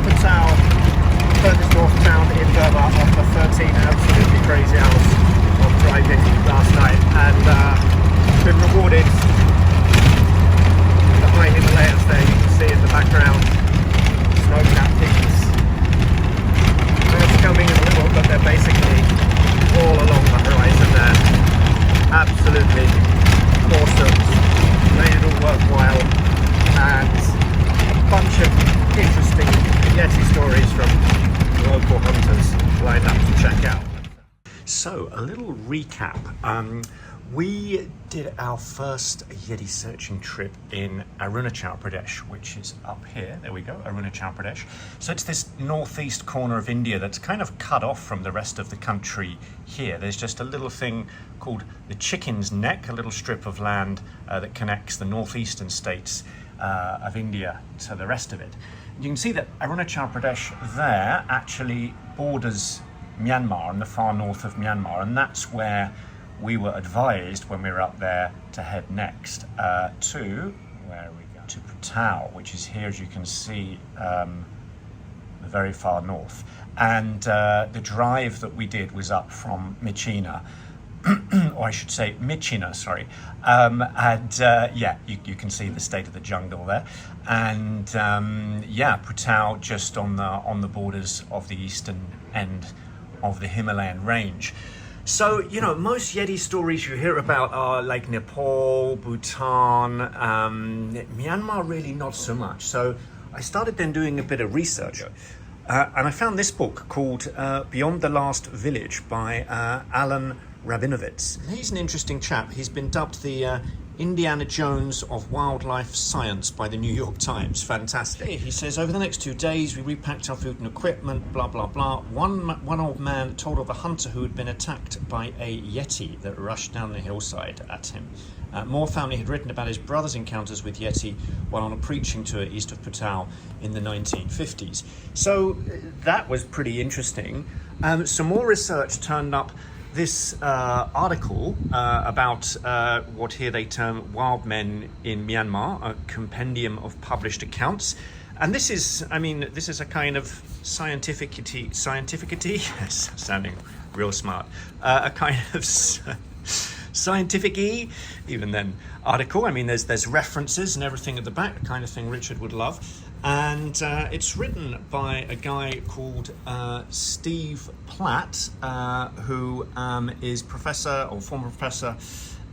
Putao, furthest north town in Burma, after 13 absolutely crazy hours of driving last night, and been rewarded. The high Himalayas there, you can see in the background, snow-capped peaks. It's coming in a little, but they're basically all along the horizon there. Absolutely awesome, made it all worthwhile, and a bunch of interesting Yeti stories from local hunters lined up to check out. So, a little recap. We did our first Yeti searching trip in Arunachal Pradesh, which is up here. There we go, Arunachal Pradesh. So it's this northeast corner of India that's kind of cut off from the rest of the country here. There's just a little thing called the Chicken's Neck, a little strip of land that connects the northeastern states of India to the rest of it. You can see that Arunachal Pradesh there actually borders Myanmar, in the far north of Myanmar, and that's where we were advised when we were up there to head next to, where are we going? To Putao, which is here, as you can see, the very far north. And the drive that we did was up from Mychina, or I should say Mychina, sorry. Yeah, you can see the state of the jungle there. And yeah, Putao just on the borders of the eastern end of the Himalayan range. So, you know, most Yeti stories you hear about are like Nepal, Bhutan, Myanmar really not so much. So I started then doing a bit of research. And I found this book called Beyond the Last Village by Alan Rabinovitz. He's an interesting chap. He's been dubbed the Indiana Jones of wildlife science by the New York Times. Fantastic. He says, over the next 2 days, we repacked our food and equipment, blah, blah, blah. One old man told of a hunter who had been attacked by a Yeti that rushed down the hillside at him. More family had written about his brother's encounters with Yeti while on a preaching tour east of Putao in the 1950s. So that was pretty interesting. Some more research turned up this article about what here they term wild men in Myanmar, a compendium of published accounts. And this is, I mean, this is a kind of scientificity, yes, sounding real smart, a kind of scientific-y, even then, article. I mean, there's references and everything at the back, the kind of thing Richard would love. And it's written by a guy called Steve Platt, who is professor or former professor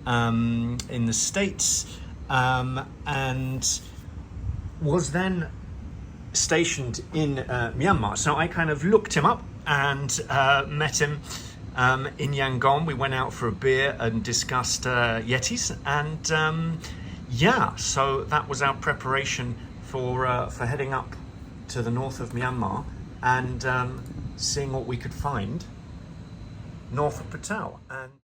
in the States, and was then stationed in Myanmar. So I kind of looked him up and met him in Yangon. We went out for a beer and discussed Yetis, and yeah, so that was our preparation for heading up to the north of Myanmar and seeing what we could find north of Putao. And